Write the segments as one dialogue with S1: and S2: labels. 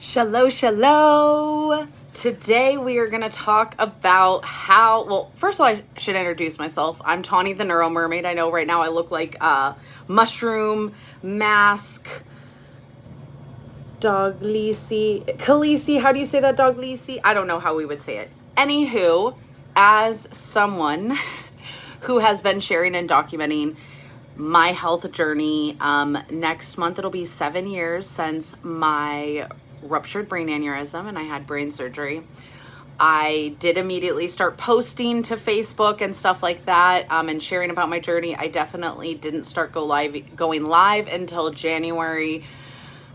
S1: Shalom, shalom. Today we are going to talk about well, first of all, I should introduce myself. I'm Tawny the Neuro Mermaid. I know right now I look like a mushroom mask. Khaleesi, how do you say that, Doglisi? I don't know how we would say it. Anywho, as someone who has been sharing and documenting my health journey, next month it'll be 7 years since my ruptured brain aneurysm and I had brain surgery. I did immediately start posting to Facebook and stuff like that, and sharing about my journey. I definitely didn't start going live until January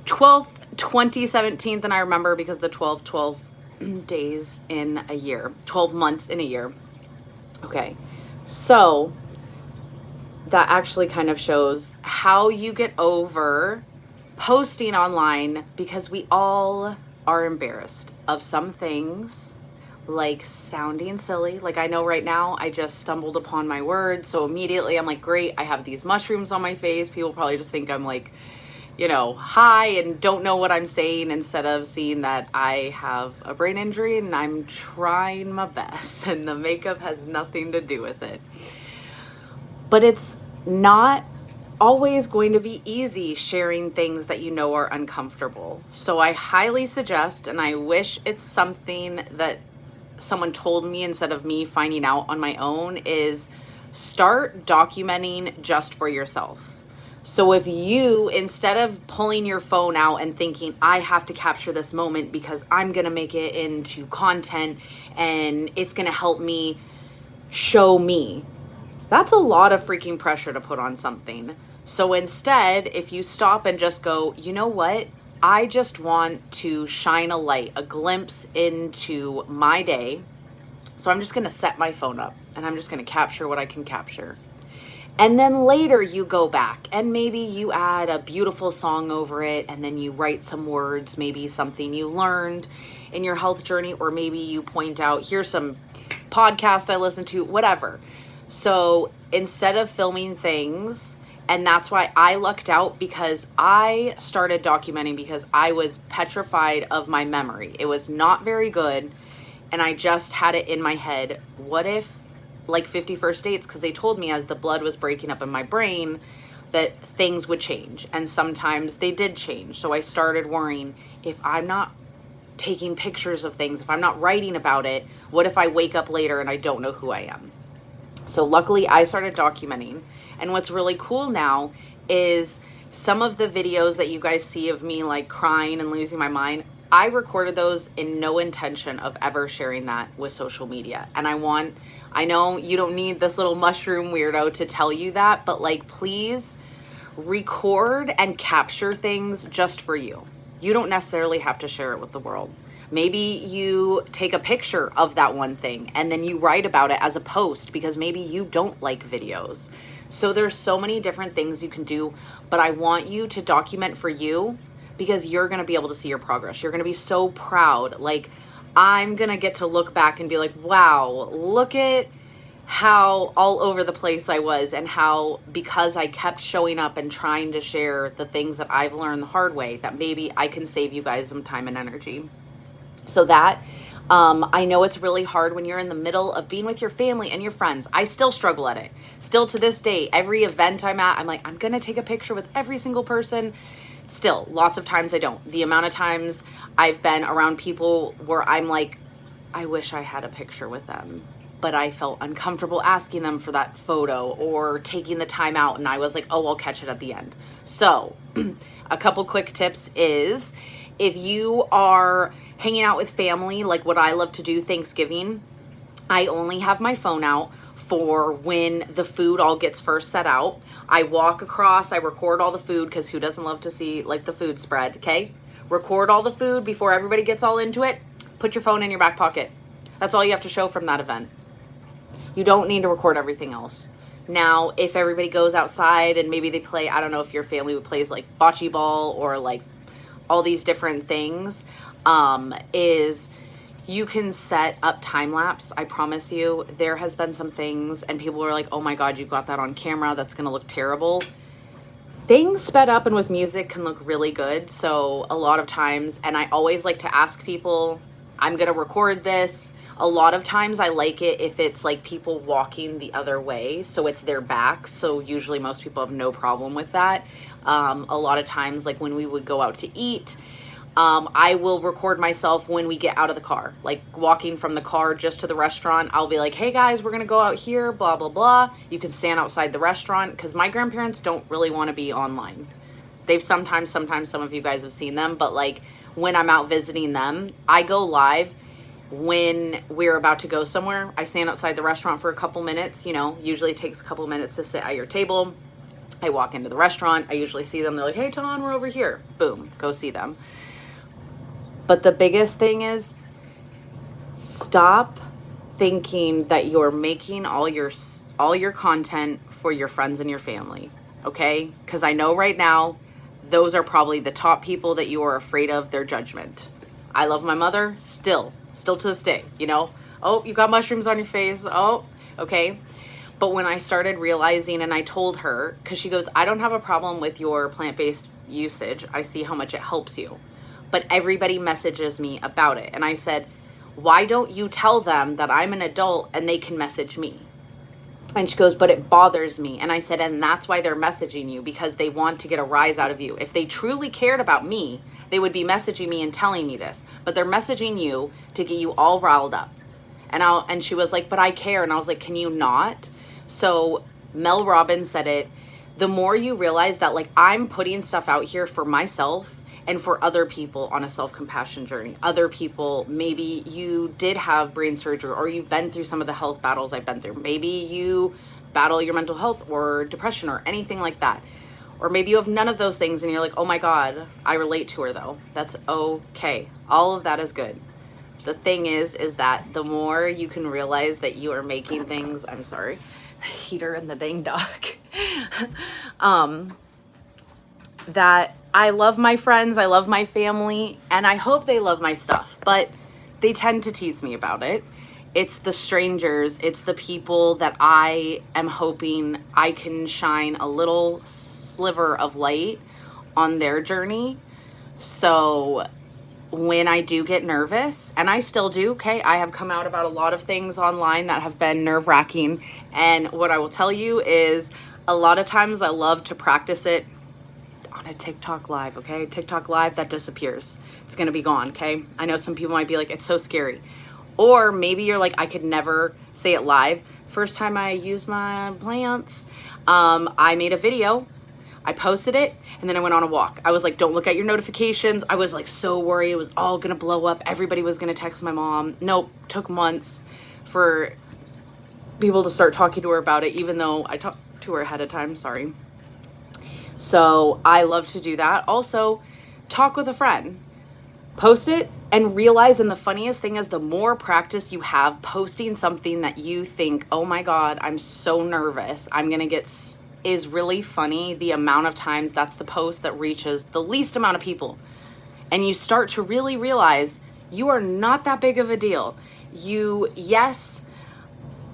S1: 12th, 2017. And I remember because the 12 days in a year, 12 months in a year. Okay, so that actually kind of shows how you get over posting online, because we all are embarrassed of some things, like sounding silly. Like I know right now I just stumbled upon my words, so immediately I'm like, great, I have these mushrooms on my face. People probably just think I'm like, high and don't know what I'm saying, instead of seeing that I have a brain injury and I'm trying my best and the makeup has nothing to do with it. But it's not always going to be easy sharing things that you know are uncomfortable. So I highly suggest, and I wish it's something that someone told me instead of me finding out on my own, is start documenting just for yourself. So if you, instead of pulling your phone out and thinking, I have to capture this moment because I'm going to make it into content and it's going to help me show me, that's a lot of freaking pressure to put on something. So instead, if you stop and just go, you know what? I just want to shine a light, a glimpse into my day. So I'm just going to set my phone up and I'm just going to capture what I can capture. And then later you go back and maybe you add a beautiful song over it, and then you write some words, maybe something you learned in your health journey, or maybe you point out, here's some podcast I listened to, whatever. So instead of filming things, and that's why I lucked out, because I started documenting because I was petrified of my memory. It was not very good. And I just had it in my head, what if, like 50 First Dates, because they told me as the blood was breaking up in my brain that things would change. And sometimes they did change. So I started worrying, if I'm not taking pictures of things, if I'm not writing about it, what if I wake up later and I don't know who I am? So luckily I started documenting. And what's really cool now is some of the videos that you guys see of me like crying and losing my mind, I recorded those in no intention of ever sharing that with social media. And I know you don't need this little mushroom weirdo to tell you that, but like, please record and capture things just for you. You don't necessarily have to share it with the world. Maybe you take a picture of that one thing and then you write about it as a post, because maybe you don't like videos. So there's so many different things you can do, but I want you to document for you, because you're going to be able to see your progress. You're going to be so proud. Like, I'm going to get to look back and be like, wow, look at how all over the place I was, and how, because I kept showing up and trying to share the things that I've learned the hard way, that maybe I can save you guys some time and energy. So that, I know it's really hard when you're in the middle of being with your family and your friends. I still struggle at it. Still to this day, every event I'm at, I'm like, I'm going to take a picture with every single person. Still, lots of times I don't. The amount of times I've been around people where I'm like, I wish I had a picture with them, but I felt uncomfortable asking them for that photo or taking the time out, and I was like, oh, I'll catch it at the end. So a couple quick tips is, if you are hanging out with family, like what I love to do, Thanksgiving, I only have my phone out for when the food all gets first set out. I walk across, I record all the food, because who doesn't love to see like the food spread, okay? Record all the food before everybody gets all into it. Put your phone in your back pocket. That's all you have to show from that event. You don't need to record everything else. Now, if everybody goes outside and maybe they play, I don't know if your family plays like bocce ball or like all these different things, is you can set up time lapse. I promise you, there has been some things and people are like, oh my God, you got that on camera. That's going to look terrible. things sped up and with music can look really good. So a lot of times, and I always like to ask people, I'm going to record this. A lot of times I like it if it's like people walking the other way, so it's their back. So usually most people have no problem with that. A lot of times, like when we would go out to eat, I will record myself when we get out of the car, like walking from the car just to the restaurant. I'll be like, hey guys, we're going to go out here, blah, blah, blah. You can stand outside the restaurant, because my grandparents don't really want to be online. They've sometimes some of you guys have seen them, but like when I'm out visiting them, I go live when we're about to go somewhere. I stand outside the restaurant for a couple minutes, you know, usually it takes a couple minutes to sit at your table. I walk into the restaurant, I usually see them, they're like, hey Ton, we're over here. Boom, go see them. But the biggest thing is, stop thinking that you're making all your content for your friends and your family, okay? Because I know right now, those are probably the top people that you are afraid of their judgment. I love my mother still to this day, you know? Oh, you got mushrooms on your face. Oh, okay. But when I started realizing, and I told her, because she goes, I don't have a problem with your plant-based usage. I see how much it helps you. But everybody messages me about it. And I said, why don't you tell them that I'm an adult and they can message me? And she goes, but it bothers me. And I said, and that's why they're messaging you, because they want to get a rise out of you. If they truly cared about me, they would be messaging me and telling me this. But they're messaging you to get you all riled up. And she was like, but I care. And I was like, can you not? So Mel Robbins said it, the more you realize that like I'm putting stuff out here for myself and for other people on a self-compassion journey. Other people, maybe you did have brain surgery, or you've been through some of the health battles I've been through. Maybe you battle your mental health or depression or anything like that. Or maybe you have none of those things and you're like, oh my God, I relate to her though. That's okay. All of that is good. The thing is that the more you can realize that you are making things, I'm sorry, the heater and the dang dog, that I love my friends, I love my family, and I hope they love my stuff, but they tend to tease me about it. It's the strangers, it's the people that I am hoping I can shine a little sliver of light on their journey. So when I do get nervous, and I still do, okay, I have come out about a lot of things online that have been nerve-wracking, and what I will tell you is a lot of times I love to practice it on a TikTok live, okay? TikTok live, that disappears. It's gonna be gone, okay? I know some people might be like, it's so scary. Or maybe you're like, I could never say it live. First time I used my plants, I made a video, I posted it, and then I went on a walk. I was like, don't look at your notifications. I was like so worried it was all gonna blow up. Everybody was gonna text my mom. Nope, took months for people to start talking to her about it, even though I talked to her ahead of time, sorry. So I love to do that. Also, talk with a friend. Post it and realize, and the funniest thing is the more practice you have posting something that you think, oh my God, I'm so nervous, I'm gonna get, is really funny. The amount of times that's the post that reaches the least amount of people. And you start to really realize you are not that big of a deal. Yes,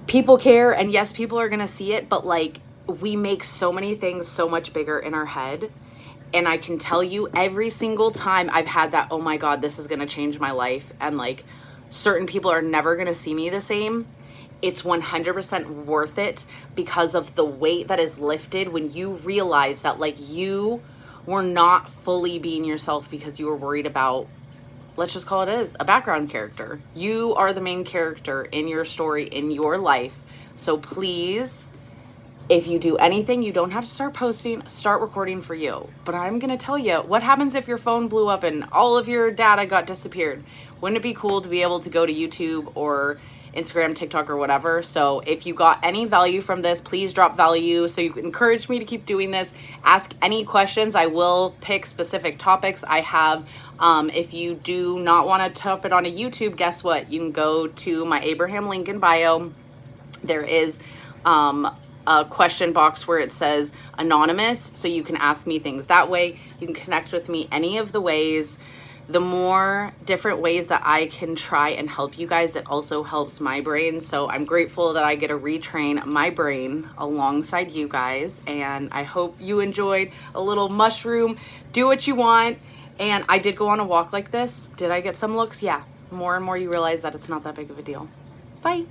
S1: people care, and yes, people are gonna see it, but like, we make so many things so much bigger in our head. And I can tell you every single time I've had that, oh my God, this is going to change my life, and like certain people are never going to see me the same, it's 100% worth it because of the weight that is lifted when you realize that like you were not fully being yourself because you were worried about, let's just call it as a background character. You are the main character in your story, in your life. So please, if you do anything, you don't have to start posting, start recording for you. But I'm going to tell you, what happens if your phone blew up and all of your data got disappeared? Wouldn't it be cool to be able to go to YouTube or Instagram, TikTok, or whatever? So if you got any value from this, please drop value so you can encourage me to keep doing this. Ask any questions. I will pick specific topics. I have, if you do not want to type it on a YouTube, guess what? You can go to my Abraham Lincoln bio. There is, a question box where it says anonymous, so you can ask me things that way. You can connect with me any of the ways. the more different ways that I can try and help you guys, it also helps my brain. So I'm grateful that I get to retrain my brain alongside you guys. And I hope you enjoyed a little mushroom. Do what you want. And I did go on a walk like this. Did I get some looks? Yeah. More and more you realize that it's not that big of a deal. Bye.